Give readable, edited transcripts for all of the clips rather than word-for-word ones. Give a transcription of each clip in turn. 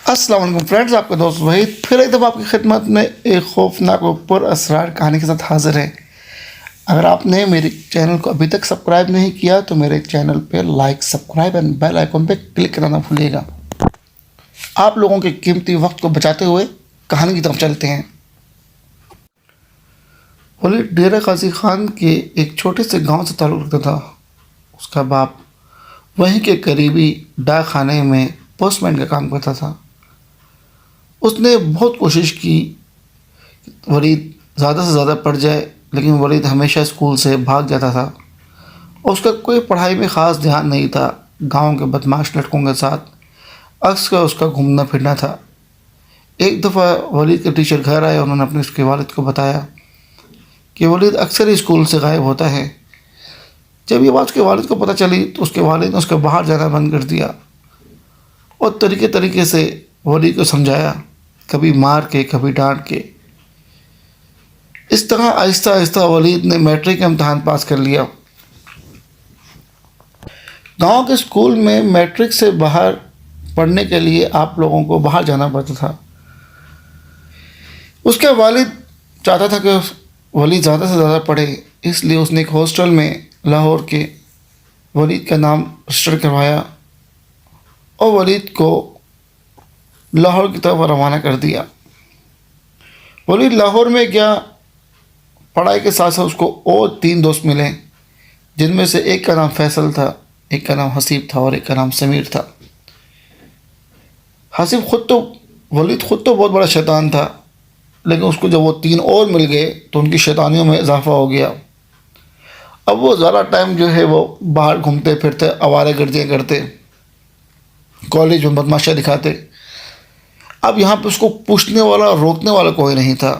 अस्सलाम वालेकुम फ्रेंड्स, आपका दोस्त वहीद फिर एक दफ़ा आपकी खिदमत में एक खौफनाक और पुरअसरार कहानी के साथ हाज़िर है। अगर आपने मेरे चैनल को अभी तक सब्सक्राइब नहीं किया तो मेरे चैनल पे like, subscribe and bell icon पे क्लिक करना ना भूलिएगा। आप लोगों के कीमती वक्त को बचाते हुए कहानी की तरफ चलते हैं। वलीद डेरा गाजी खान के एक छोटे से गाँव से ताल्लुक़ रखता था। उसका बाप वहीं के करीबी डाक खाने में पोस्टमैन का काम करता था। उसने बहुत कोशिश की वलीद ज़्यादा से ज़्यादा पढ़ जाए, लेकिन वलीद हमेशा स्कूल से भाग जाता था और उसका कोई पढ़ाई में ख़ास ध्यान नहीं था। गांव के बदमाश लड़कों के साथ अक्सर उसका घूमना फिरना था। एक दफ़ा वलीद के टीचर घर आए। उन्होंने अपने उसके वालिद को बताया कि वलीद अक्सर ही स्कूल से गायब होता है। जब ये बात उसके वालिद को पता चली तो उसके वालिद ने उसका बाहर जाना बंद कर दिया और तरीके तरीके से वलीद को समझाया, कभी मार के कभी डांट के। इस तरह आहिस्ता आहिस्ता वलीद ने मैट्रिक का इम्तहान पास कर लिया। गांव के स्कूल में मैट्रिक से बाहर पढ़ने के लिए आप लोगों को बाहर जाना पड़ता था। उसका वालिद चाहता था कि वलीद ज़्यादा से ज़्यादा पढ़े, इसलिए उसने एक हॉस्टल में लाहौर के वलीद का नाम रजिस्टर करवाया और वलीद को लाहौर की तरफ रवाना कर दिया। वलीद लाहौर में गया। पढ़ाई के साथ साथ उसको और 3 दोस्त मिले, जिनमें से एक का नाम फैसल था, एक का नाम हसीब था और एक का नाम समीर था। हसीब वलीद खुद तो बहुत बड़ा शैतान था, लेकिन उसको जब वो 3 और मिल गए तो उनकी शैतानियों में इजाफा हो गया। अब वो ज़्यादा टाइम जो है वो बाहर घूमते फिरते, आवारागर्दियाँ करते, कॉलेज में बदमाशियाँ दिखाते। अब यहाँ पे उसको पूछने वाला, रोकने वाला कोई नहीं था।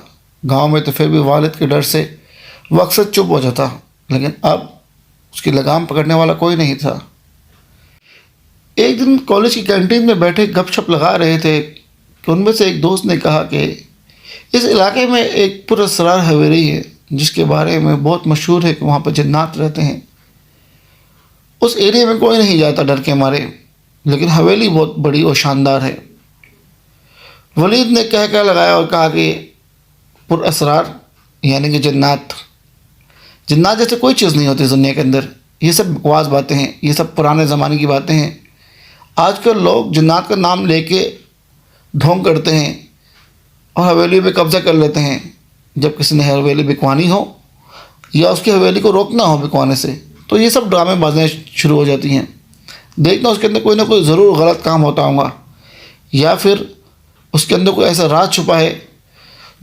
गांव में तो फिर भी वालिद के डर से वो अक्सर चुप हो जाता, लेकिन अब उसकी लगाम पकड़ने वाला कोई नहीं था। एक दिन कॉलेज की कैंटीन में बैठे गपशप लगा रहे थे कि उनमें से एक दोस्त ने कहा कि इस इलाके में एक पुरअसरार हवेली है जिसके बारे में बहुत मशहूर है कि वहाँ पर जन्नात रहते हैं। उस एरिया में कोई नहीं जाता डर के मारे, लेकिन हवेली बहुत बड़ी और शानदार है। वलीद ने कह लगाया और कहा कि पुरअसरार यानी कि जन्नात जैसे कोई चीज़ नहीं होती दुनिया के अंदर। ये सब बकवास बातें हैं, ये सब पुराने ज़माने की बातें हैं। आजकल लोग जन्नात का नाम लेके ढोंग करते हैं और हवेली पे कब्ज़ा कर लेते हैं। जब किसी ने हवेली बिकवानी हो या उसकी हवेली को रोकना हो बिकवाने से, तो ये सब ड्रामेबाजियाँ शुरू हो जाती हैं। देखना उसके अंदर कोई ना कोई ज़रूर गलत काम होता होगा, या फिर उसके अंदर कोई ऐसा राज छुपा है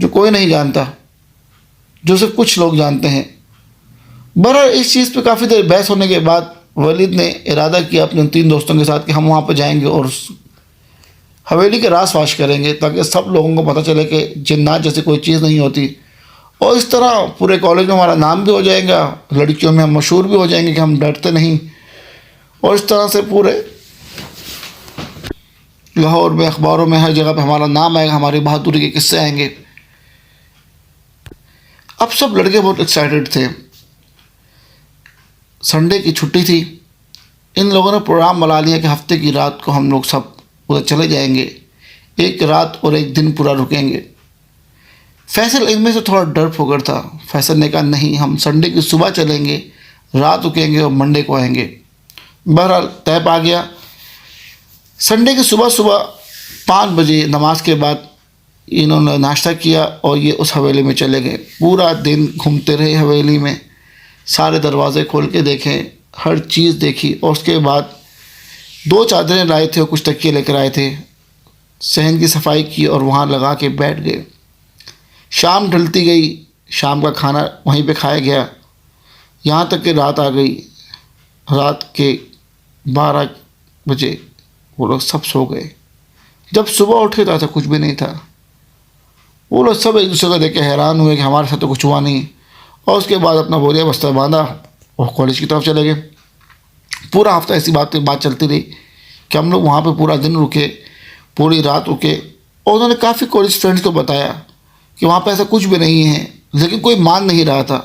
जो कोई नहीं जानता, जो सिर्फ कुछ लोग जानते हैं। बहरहाल इस चीज़ पे काफ़ी देर बहस होने के बाद वलीद ने इरादा किया अपने 3 दोस्तों के साथ कि हम वहाँ पर जाएंगे और हवेली के रास फाश करेंगे, ताकि सब लोगों को पता चले कि जिन्नात जैसी कोई चीज़ नहीं होती। और इस तरह पूरे कॉलेज में हमारा नाम भी हो जाएगा, लड़कियों में हम मशहूर भी हो जाएंगे कि हम डरते नहीं। और इस तरह से पूरे लाहौर में, अखबारों में, हर जगह पे हमारा नाम आएगा, हमारी बहादुरी के किस्से आएंगे। अब सब लड़के बहुत एक्साइटेड थे। संडे की छुट्टी थी। इन लोगों ने प्रोग्राम बना लिया कि हफ्ते की रात को हम लोग सब उधर चले जाएंगे, एक रात और एक दिन पूरा रुकेंगे। फैसल इनमें से थोड़ा डरपोक था। फैसल ने कहा नहीं, हम संडे की सुबह चलेंगे, रात रुकेंगे और मंडे को आएंगे। बहरहाल तय पा गया। संडे की सुबह 5 बजे नमाज के बाद इन्होंने नाश्ता किया और ये उस हवेली में चले गए। पूरा दिन घूमते रहे हवेली में, सारे दरवाज़े खोल के देखे, हर चीज़ देखी। और उसके बाद 2 चादरें लाए थे और कुछ तकिए लेकर आए थे। सहन की सफाई की और वहाँ लगा के बैठ गए। शाम ढलती गई, शाम का खाना वहीं पे खाया गया, यहाँ तक कि रात आ गई। रात के 12 बजे वो लोग सब सो गए। जब सुबह उठे तो ऐसा कुछ भी नहीं था। वो लोग सब एक दूसरे को देख के हैरान हुए कि हमारे साथ तो कुछ हुआ नहीं। और उसके बाद अपना बोरिया बस्ता बांधा और कॉलेज की तरफ चले गए। पूरा हफ्ता ऐसी बात चलती रही कि हम लोग वहाँ पे पूरा दिन रुके, पूरी रात रुके। और उन्होंने काफ़ी कॉलेज फ्रेंड्स को बताया कि वहाँ पे ऐसा कुछ भी नहीं है, लेकिन कोई मान नहीं रहा था।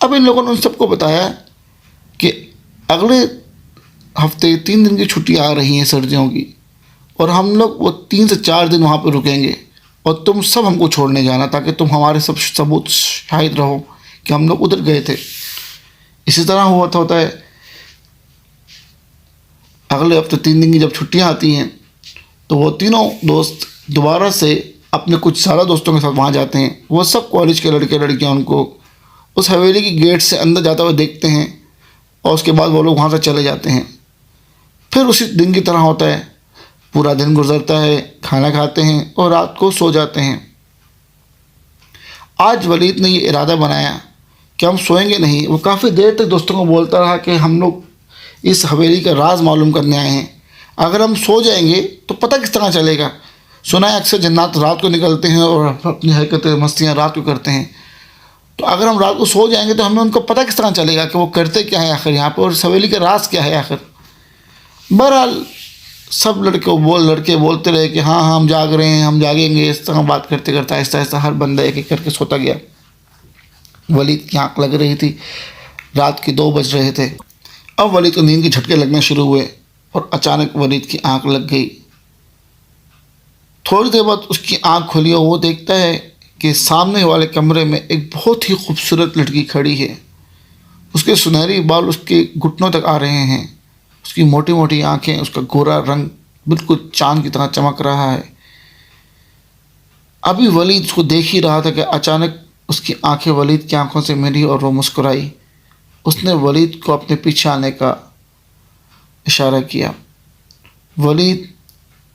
अब इन लोगों ने उन सबको बताया कि अगले हफ्ते 3 दिन की छुट्टियाँ आ रही हैं सर्दियों की, और हम लोग वो 3 से 4 दिन वहाँ पर रुकेंगे, और तुम सब हमको छोड़ने जाना ताकि तुम हमारे सब सबूत शाहिद रहो कि हम लोग उधर गए थे। इसी तरह होता है अगले हफ्ते 3 दिन की जब छुट्टियाँ आती हैं तो वो तीनों दोस्त दोबारा से अपने कुछ सारा दोस्तों के साथ वहाँ जाते हैं। वो सब कॉलेज के लड़के लड़कियाँ उनको उस हवेली की गेट से अंदर जाते हुए देखते हैं, और उसके बाद वो लोग वहाँ से चले जाते हैं। फिर उसी दिन की तरह होता है, पूरा दिन गुजरता है, खाना खाते हैं और रात को सो जाते हैं। आज वलीद ने ये इरादा बनाया कि हम सोएंगे नहीं। वो काफ़ी देर तक दोस्तों को बोलता रहा कि हम लोग इस हवेली का राज मालूम करने आए हैं, अगर हम सो जाएंगे तो पता किस तरह चलेगा। सुना है अक्सर जन्नात रात को निकलते हैं और अपनी हरकतें मस्तियाँ रात को करते हैं, तो अगर हम रात को सो जाएंगे तो हमें उनको पता किस तरह चलेगा कि वो करते क्या है आखिर यहाँ पर, और इस हवेली का राज क्या है आखिर। बहरहाल सब लड़के बोलते रहे कि हाँ हाँ हम जाग रहे हैं, हम जागेंगे। इस तरह बात करते करते आहिस्ता आहिस्ता हर बंदा एक एक करके सोता गया। वलीद की आँख लग रही थी, रात के 2 बज रहे थे। अब वलीद को नींद के झटके लगने शुरू हुए और अचानक वलीद की आँख लग गई। थोड़ी देर बाद उसकी आँख खुली और वो देखता है कि सामने वाले कमरे में एक बहुत ही खूबसूरत लड़की खड़ी है। उसके सुनहरी बाल उसके घुटनों तक आ रहे हैं, उसकी मोटी मोटी आँखें, उसका गोरा रंग बिल्कुल चाँद की तरह चमक रहा है। अभी वलीद उसको देख ही रहा था कि अचानक उसकी आंखें वलीद की आंखों से मिली और वो मुस्कुराई। उसने वलीद को अपने पीछे आने का इशारा किया। वलीद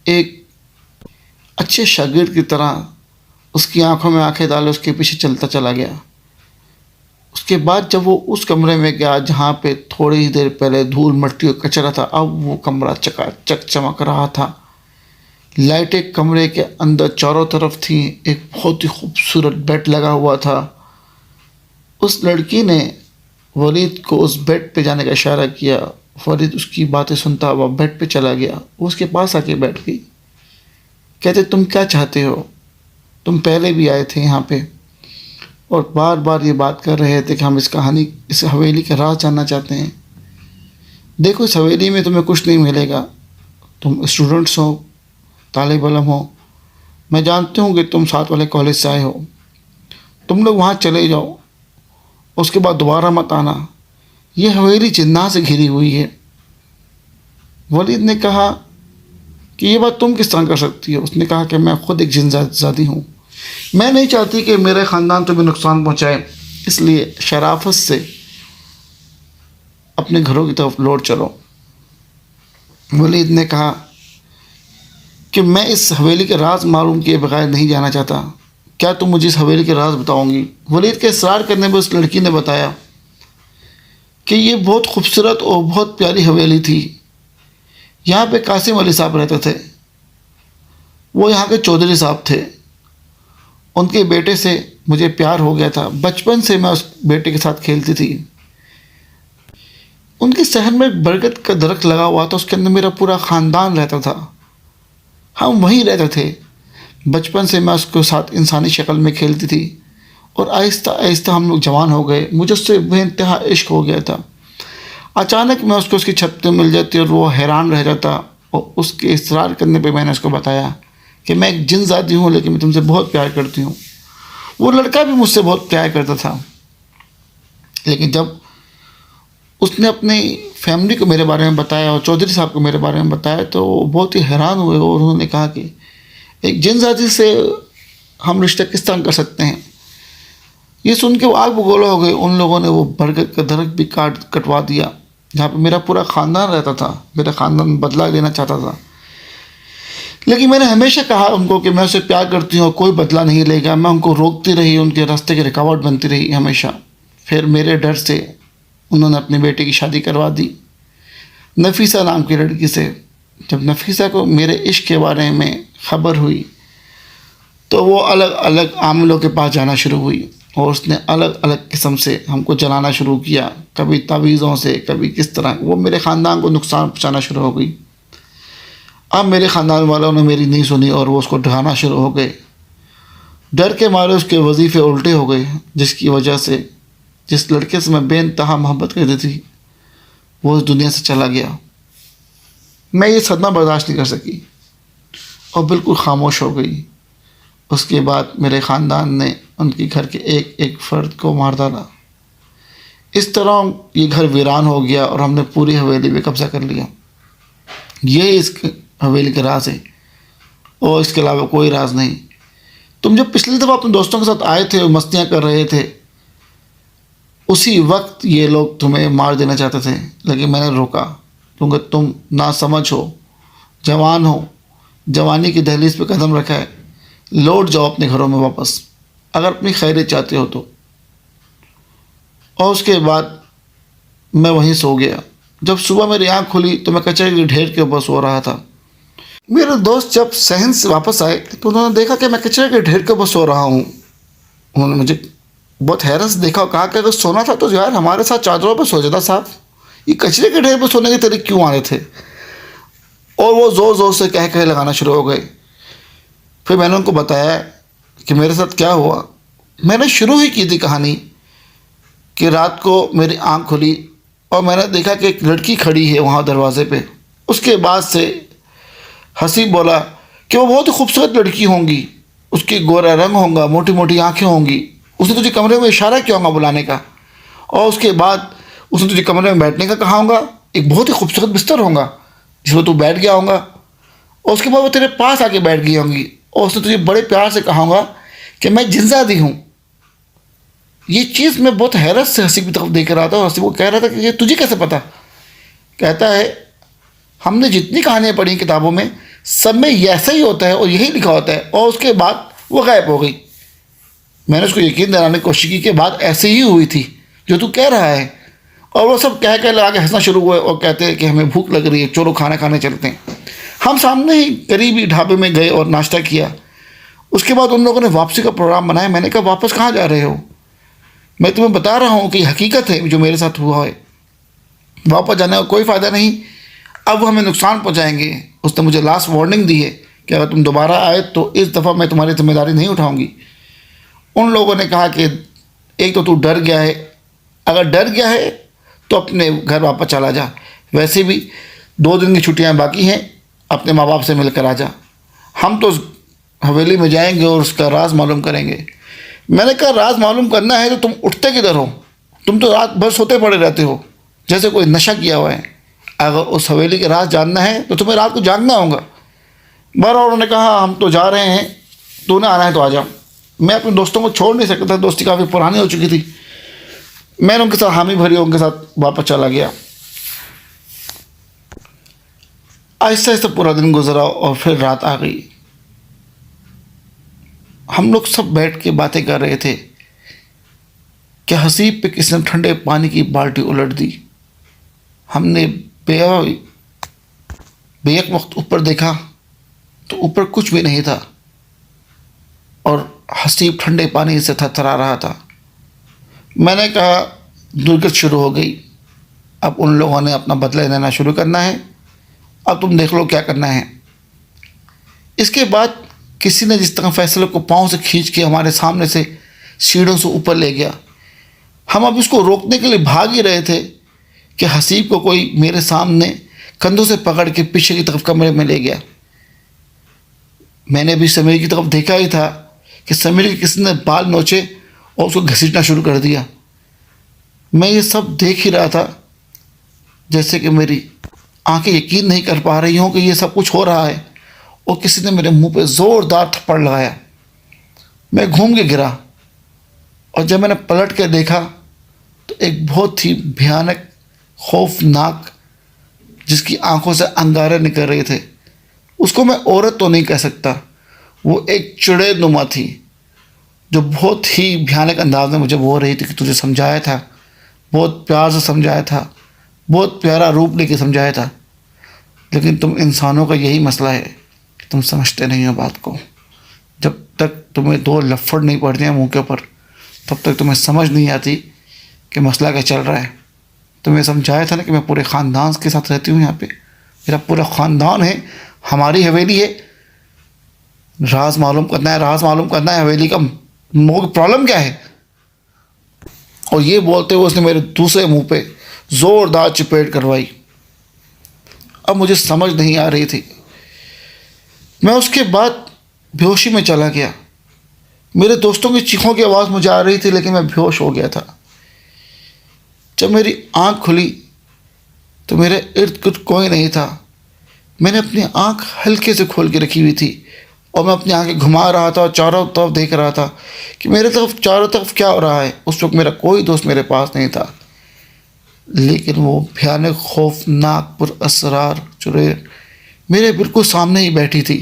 एक अच्छे शागिर्द की तरह उसकी आंखों में आंखें डाले उसके पीछे चलता चला गया। उसके बाद जब वो उस कमरे में गया जहाँ पे थोड़ी ही देर पहले धूल मिट्टी और कचरा था, अब वो कमरा चकाचक चमक रहा था। लाइटें कमरे के अंदर चारों तरफ थी। एक बहुत ही खूबसूरत बेड लगा हुआ था। उस लड़की ने वलीद को उस बेड पे जाने का इशारा किया। वलीद उसकी बातें सुनता हुआ बेड पे चला गया। वो उसके पास आके बैठ गई। कहते तुम क्या चाहते हो, तुम पहले भी आए थे यहाँ पे और बार बार ये बात कर रहे थे कि हम इस हवेली का राज जानना चाहते हैं। देखो इस हवेली में तुम्हें कुछ नहीं मिलेगा। तुम स्टूडेंट्स हो, तालिब इल्म हो, मैं जानती हूँ कि तुम साथ वाले कॉलेज से आए हो। तुम लोग वहाँ चले जाओ, उसके बाद दोबारा मत आना। ये हवेली जिन्नात से घिरी हुई है। वलीद ने कहा कि ये बात तुम किस तरह कर सकती हो। उसने कहा कि मैं खुद एक जिन्नाती हूँ, मैं नहीं चाहती कि मेरे ख़ानदान तुम्हें नुकसान पहुँचाए, इसलिए शराफत से अपने घरों की तरफ लौट चलो। वलीद ने कहा कि मैं इस हवेली के राज मालूम किए बगैर नहीं जाना चाहता, क्या तुम मुझे इस हवेली के राज बताओगी। वलीद के इसरार करने पर उस लड़की ने बताया कि ये बहुत खूबसूरत और बहुत प्यारी हवेली थी। यहाँ पे कासिम अली साहब रहते थे। वो यहाँ के चौधरी साहब थे। उनके बेटे से मुझे प्यार हो गया था। बचपन से मैं उस बेटे के साथ खेलती थी। उनके शहर में एक बरगद का दरख्त लगा हुआ था, उसके अंदर मेरा पूरा ख़ानदान रहता था। हम वहीं रहते थे। बचपन से मैं उसके साथ इंसानी शक्ल में खेलती थी और आहिस्ता आहिस्ता हम लोग जवान हो गए। मुझे उससे बेइंतहा इश्क हो गया था। अचानक मैं उसको उसकी छत पे मिल जाती और वो हैरान रह जाता। और उसके इसरार करने पे मैंने उसको बताया कि मैं एक जिन ज़ाती हूँ लेकिन मैं तुमसे बहुत प्यार करती हूँ। वो लड़का भी मुझसे बहुत प्यार करता था। लेकिन जब उसने अपनी फैमिली को मेरे बारे में बताया और चौधरी साहब को मेरे बारे में बताया तो वो बहुत ही हैरान हुए और उन्होंने कहा कि एक जिन ज़ाती से हम रिश्ता किस तरह कर सकते हैं। ये सुन के वो आग बगोला हो गए। उन लोगों ने वो बरगद का दरख्त भी कटवा दिया जहाँ पे मेरा पूरा ख़ानदान रहता था। मेरा ख़ानदान बदला लेना चाहता था, लेकिन मैंने हमेशा कहा उनको कि मैं उसे प्यार करती हूँ, कोई बदला नहीं लेगा। मैं उनको रोकती रही, उनके रास्ते की रुकावट बनती रही हमेशा। फिर मेरे डर से उन्होंने अपने बेटे की शादी करवा दी नफीसा नाम की लड़की से। जब नफीसा को मेरे इश्क के बारे में ख़बर हुई तो वो अलग अलग आमिलों के पास जाना शुरू हुई और उसने अलग अलग किस्म से हमको जलाना शुरू किया, कभी तावीज़ों से, कभी किस तरह। वो मेरे ख़ानदान को नुकसान पहुँचाना शुरू हो गई। अब मेरे ख़ानदान वालों ने मेरी नहीं सुनी और वो उसको ढहाना शुरू हो गए। डर के मारे उसके वजीफ़े उल्टे हो गए, जिसकी वजह से जिस लड़के से मैं बेइंतहा मोहब्बत करती थी वो इस दुनिया से चला गया। मैं ये सदमा बर्दाश्त नहीं कर सकी और बिल्कुल खामोश हो गई। उसके बाद मेरे ख़ानदान ने उनके घर के एक एक फ़र्द को मार डाला। इस तरह ये घर वीरान हो गया और हमने पूरी हवेली पे कब्ज़ा कर लिया। ये इस हवेली का राज है और इसके अलावा कोई राज नहीं। तुम जब पिछली दफ़ा अपने दोस्तों के साथ आए थे और मस्तियाँ कर रहे थे, उसी वक्त ये लोग तुम्हें मार देना चाहते थे, लेकिन मैंने रोका क्योंकि तुम ना समझ हो, जवान हो, जवानी की दहलीज पे कदम रखा है। लौट जाओ अपने घरों में वापस अगर अपनी खैरियत चाहते हो तो। और उसके बाद मैं वहीं सो गया। जब सुबह मेरी आँख खुली तो मैं कचरे के ढेर के ऊपर सो रहा था। मेरे दोस्त जब सहन से वापस आए तो उन्होंने देखा कि मैं कचरे के ढेर के ऊपर सो रहा हूँ। उन्होंने मुझे बहुत हैरत से देखा और कहा कि अगर सोना था तो यार हमारे साथ चादरों पर सो जाता साहब, ये कचरे के ढेर पर सोने के तरीके क्यों आ रहे थे। और वो ज़ोर ज़ोर से कह कह लगाना शुरू हो गए। फिर मैंने उनको बताया कि मेरे साथ क्या हुआ। मैंने शुरू ही की थी कहानी कि रात को मेरी आँख खुली और मैंने देखा कि एक लड़की खड़ी है वहाँ दरवाज़े पे। उसके बाद से हसीब बोला कि वो बहुत ही खूबसूरत लड़की होंगी, उसकी गोरा रंग होगा, मोटी मोटी आँखें होंगी, उसने तुझे कमरे में इशारा किया होगा बुलाने का, और उसके बाद उसने तुझे कमरे में बैठने का कहा होगा, एक बहुत ही खूबसूरत बिस्तर होगा जिसमें तू बैठ गया होगा, और उसके बाद वो तेरे पास आके बैठ गई होंगी और उसने तुझे बड़े प्यार से कहा होगा कि मैं जिंदादी हूँ। ये चीज़ मैं बहुत हैरत से हसीब की तरफ देख रहा था और हसीब को कह रहा था कि ये तुझे कैसे पता। कहता है हमने जितनी कहानियाँ पढ़ी किताबों में सब में ऐसा ही होता है और यही लिखा होता है। और उसके बाद वो गायब हो गई। मैंने उसको यकीन दिलाने की कोशिश की कि बात ऐसे ही हुई थी जो तू कह रहा है, और वो सब कह लगा के हंसना शुरू हुए और कहते हैं कि हमें भूख लग रही है, चलो खाना खाने चलते हैं। हम सामने ही करीबी ढाबे में गए और नाश्ता किया। उसके बाद उन लोगों ने वापसी का प्रोग्राम बनाया। मैंने कहा वापस कहाँ जा रहे हो? मैं तुम्हें बता रहा हूँ कि हकीकत है जो मेरे साथ हुआ है, वापस जाने का कोई फ़ायदा नहीं, अब वो हमें नुकसान पहुँचाएंगे। उसने मुझे लास्ट वार्निंग दी है कि अगर तुम दोबारा आए तो इस दफ़ा मैं तुम्हारी जिम्मेदारी नहीं उठाऊँगी। उन लोगों ने कहा कि एक तो तू डर गया है, अगर डर गया है तो अपने घर वापस चला जा, वैसे भी 2 दिन की छुट्टियां बाकी हैं, अपने माँ बाप से मिलकर आ जा, हम तो हवेली में जाएंगे और उसका राज मालूम करेंगे। मैंने कहा राज मालूम करना है तो तुम उठते किधर हो? तुम तो रात भर सोते पड़े रहते हो जैसे कोई नशा किया हुआ है। अगर उस हवेली के राज जानना है तो तुम्हें रात को जागना होगा। बहरहाल उन्होंने कहा हम तो जा रहे हैं, तूने आना है तो आ जा। मैं अपने दोस्तों को छोड़ नहीं सकता था, दोस्ती काफ़ी पुरानी हो चुकी थी। मैंने उनके साथ हामी भरी, उनके साथ वापस चला गया। आहिस्ता आहिस्ता पूरा दिन गुजरा और फिर रात आ गई। हम लोग सब बैठ के बातें कर रहे थे कि हसीब पे किसी ने ठंडे पानी की बाल्टी उलट दी। हमने बेयक वक्त ऊपर देखा तो ऊपर कुछ भी नहीं था और हसीब ठंडे पानी से थरथरा रहा था। मैंने कहा दुर्गत शुरू हो गई, अब उन लोगों ने अपना बदला लेना शुरू करना है, अब तुम देख लो क्या करना है। इसके बाद किसी ने जिस तरह फैसले को पाँव से खींच के हमारे सामने से सीढ़ियों से ऊपर ले गया। हम अब इसको रोकने के लिए भाग ही रहे थे कि हसीब को कोई मेरे सामने कंधों से पकड़ के पीछे की तरफ कमरे में ले गया। मैंने भी समीर की तरफ देखा ही था कि समीर के किसी ने बाल नोचे और उसको घसीटना शुरू कर दिया। मैं ये सब देख ही रहा था जैसे कि मेरी आंखें यकीन नहीं कर पा रही हों कि ये सब कुछ हो रहा है, और किसी ने मेरे मुंह पे ज़ोरदार थप्पड़ लगाया। मैं घूम के गिरा और जब मैंने पलट के देखा तो एक बहुत ही भयानक खौफनाक, जिसकी आंखों से अंगारे निकल रहे थे, उसको मैं औरत तो नहीं कह सकता, वो एक चिड़ैनुमा थी जो बहुत ही भयानक अंदाज में मुझे बोल रही थी कि तुझे समझाया था, बहुत प्यार से समझाया था, बहुत प्यारा रूप लेके समझाया था, लेकिन तुम इंसानों का यही मसला है कि तुम समझते नहीं हो बात को। जब तक तुम्हें 2 लफ्फड़ नहीं पड़ते हैं मुँह के ऊपर तब तक तुम्हें समझ नहीं आती कि मसला क्या चल रहा है। तुम्हें समझाया था ना कि मैं पूरे ख़ानदान के साथ रहती हूँ, यहाँ पे मेरा पूरा ख़ानदान है, हमारी हवेली है, राज मालूम करना है, राज मालूम करना है हवेली का, प्रॉब्लम क्या है। और ये बोलते हुए उसने मेरे दूसरे मुंह पे ज़ोरदार चपेट करवाई। अब मुझे समझ नहीं आ रही थी। मैं उसके बाद बेहोशी में चला गया। मेरे दोस्तों की चीखों की आवाज़ मुझे आ रही थी, लेकिन मैं बेहोश हो गया था। जब मेरी आँख खुली तो मेरे इर्द गिर्द कोई नहीं था। मैंने अपनी आँख हल्के से खोल के रखी हुई थी और मैं अपनी आँखें घुमा रहा था और चारों तरफ देख रहा था कि मेरे तरफ चारों तरफ क्या हो रहा है। उस वक्त मेरा कोई दोस्त मेरे पास नहीं था, लेकिन वो भयानक खौफनाक पुरअसरार चुड़ैल मेरे बिल्कुल सामने ही बैठी थी,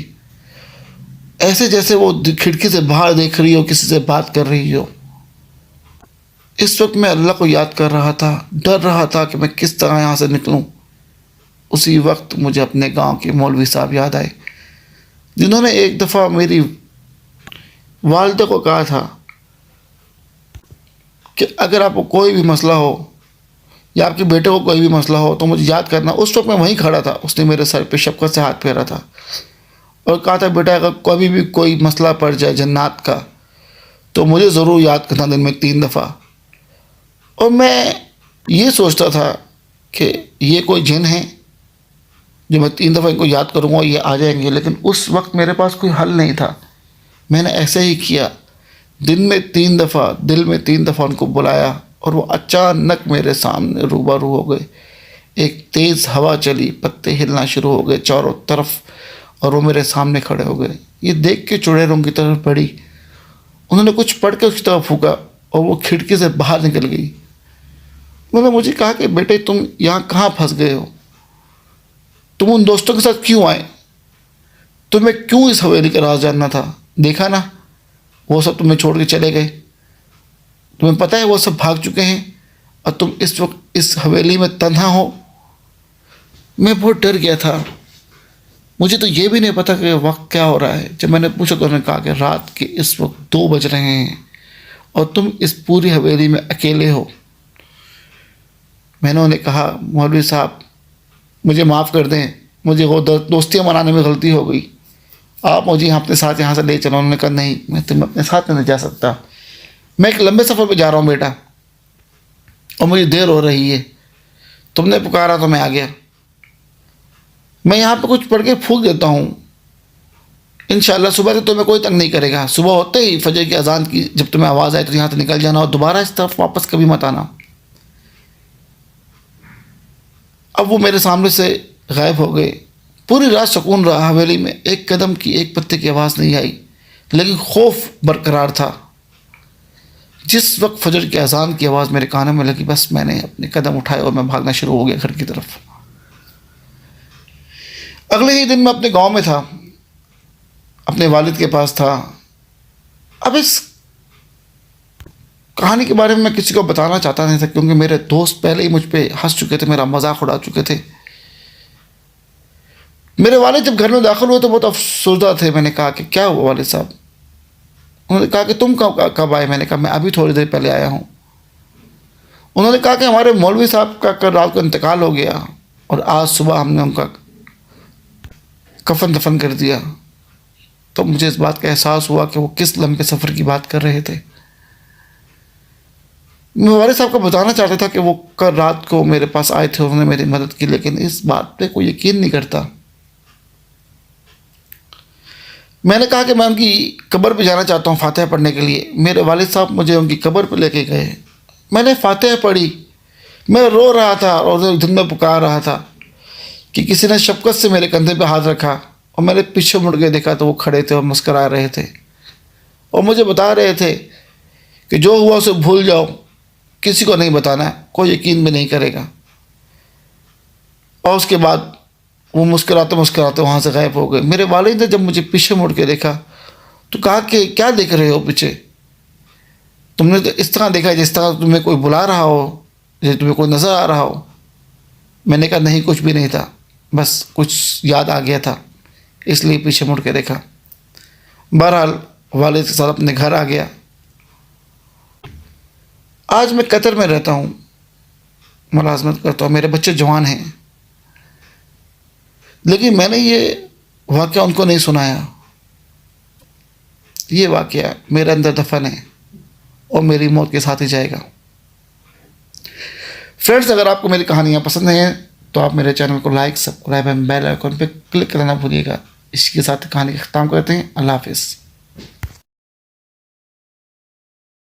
ऐसे जैसे वो खिड़की से बाहर देख रही हो, किसी से बात कर रही हो। इस वक्त मैं अल्लाह को याद कर रहा था, डर रहा था कि मैं किस तरह यहाँ से निकलूँ। उसी वक्त मुझे अपने गांव के मौलवी साहब याद आए, जिन्होंने एक दफ़ा मेरी वालिदा को कहा था कि अगर आपको कोई भी मसला हो या आपके बेटे को कोई भी मसला हो तो मुझे याद करना। उस वक्त मैं वहीं खड़ा था। उसने मेरे सर पे शफ़क़त से हाथ फेरा था और कहा था, बेटा अगर कभी भी कोई मसला पड़ जाए जन्नत का तो मुझे ज़रूर याद करना दिन में 3 दफ़ा। और मैं ये सोचता था कि ये कोई जिन है जो मैं 3 दफ़ा इनको याद करूँगा ये आ जाएंगे, लेकिन उस वक्त मेरे पास कोई हल नहीं था। मैंने ऐसे ही किया, दिन में 3 दफ़ा, दिल में 3 दफ़ा उनको बुलाया और वो अचानक मेरे सामने रूबरू हो गए। एक तेज़ हवा चली, पत्ते हिलना शुरू हो गए चारों तरफ और वो मेरे सामने खड़े हो गए। ये देख के चुड़ैलों की तरफ बढ़ी, उन्होंने कुछ पढ़ के उसकी तरफ फूका और वो खिड़की से बाहर निकल गई। उन्होंने मुझे कहा कि बेटे तुम यहाँ कहाँ फंस गए हो, तुम उन दोस्तों के साथ क्यों आए, तुम्हें क्यों इस हवेली का राज जानना था, देखा ना वो सब तुम्हें छोड़ के चले गए, तुम्हें पता है वो सब भाग चुके हैं और तुम इस वक्त इस हवेली में तन्हा हो। मैं बहुत डर गया था, मुझे तो ये भी नहीं पता कि वक्त क्या हो रहा है। जब मैंने पूछा तो उन्होंने कहा कि रात के इस वक्त 2 बज रहे हैं और तुम इस पूरी हवेली में अकेले हो। मैंने उन्हें कहा, मौलवी साहब मुझे माफ़ कर दें, मुझे वो दोस्तियाँ मनाने में गलती हो गई, आप मुझे अपने साथ यहाँ से ले चलो। उन्होंने कहा, नहीं मैं तुम्हें अपने साथ नहीं जा सकता, मैं एक लंबे सफ़र पर जा रहा हूँ बेटा और मुझे देर हो रही है, तुमने पुकारा तो मैं आ गया। मैं यहाँ पे कुछ पढ़ के फूंक देता हूँ, इंशाअल्लाह सुबह से तुम्हें कोई तंग नहीं करेगा। सुबह होते ही फजर की अजान की जब तुम्हें आवाज़ आए तो यहाँ से निकल जाना और दोबारा इस तरफ वापस कभी मत आना। अब वो मेरे सामने से गायब हो गए। पूरी रात सुकून रहा हवेली में, एक कदम की एक पत्ते की आवाज़ नहीं आई, लेकिन खौफ बरकरार था। जिस वक्त फजर की अजान की आवाज़ मेरे कानों में लगी, बस मैंने अपने कदम उठाए और मैं भागना शुरू हो गया घर की तरफ। अगले ही दिन मैं अपने गांव में था, अपने वालिद के पास था। अब इस कहानी के बारे में मैं किसी को बताना चाहता नहीं था, क्योंकि मेरे दोस्त पहले ही मुझ पे हंस चुके थे, मेरा मजाक उड़ा चुके थे। मेरे वालिद जब घर में दाखिल हुए तो बहुत अफसोसदा थे। मैंने कहा कि क्या हुआ वालिद साहब? उन्होंने कहा कि तुम कब आए? मैंने कहा मैं अभी थोड़ी देर पहले आया हूँ। उन्होंने कहा कि हमारे मौलवी साहब का कल रात को इंतकाल हो गया और आज सुबह हमने उनका कफन दफन कर दिया। तो मुझे इस बात का एहसास हुआ कि वो किस लंबे सफ़र की बात कर रहे थे। मैं वालिद साहब को बताना चाहता था कि वो कल रात को मेरे पास आए थे, उन्होंने मेरी मदद की, लेकिन इस बात पे कोई यकीन नहीं करता। मैंने कहा कि मैं उनकी कब्र पे जाना चाहता हूँ फातिहा पढ़ने के लिए। मेरे वालिद साहब मुझे उनकी कब्र पे लेके गए। मैंने फातिहा पढ़ी, मैं रो रहा था और दिन में पुकार रहा था कि किसी ने शफ़क़त से मेरे कंधे पे हाथ रखा और मैंने पीछे मुड़ के देखा तो वो खड़े थे और मुस्करा रहे थे और मुझे बता रहे थे कि जो हुआ उसे भूल जाओ, किसी को नहीं बताना, कोई यकीन भी नहीं करेगा। और उसके बाद वो मुस्कुराते मुस्कुराते वहाँ से गायब हो गए। मेरे वालिद ने जब मुझे पीछे मुड़ के देखा तो कहा कि क्या देख रहे हो पीछे? तुमने तो इस तरह देखा जिस तरह तुम्हें कोई बुला रहा हो, जैसे तुम्हें कोई नज़र आ रहा हो। मैंने कहा नहीं, कुछ भी नहीं था, बस कुछ याद आ गया था इसलिए पीछे मुड़ के देखा। बहरहाल वालिद के साथ अपने घर आ गया। आज मैं कतर में रहता हूँ, मुलाजमत करता हूँ, मेरे बच्चे जवान हैं, लेकिन मैंने ये वाक़या उनको नहीं सुनाया। ये वाक़या मेरे अंदर दफन है और मेरी मौत के साथ ही जाएगा। फ्रेंड्स, अगर आपको मेरी कहानियाँ पसंद हैं तो आप मेरे चैनल को like, subscribe and bell icon पे क्लिक करना भूलिएगा। इसके साथ कहानी का खत्म करते हैं। अल्लाह हाफिज़।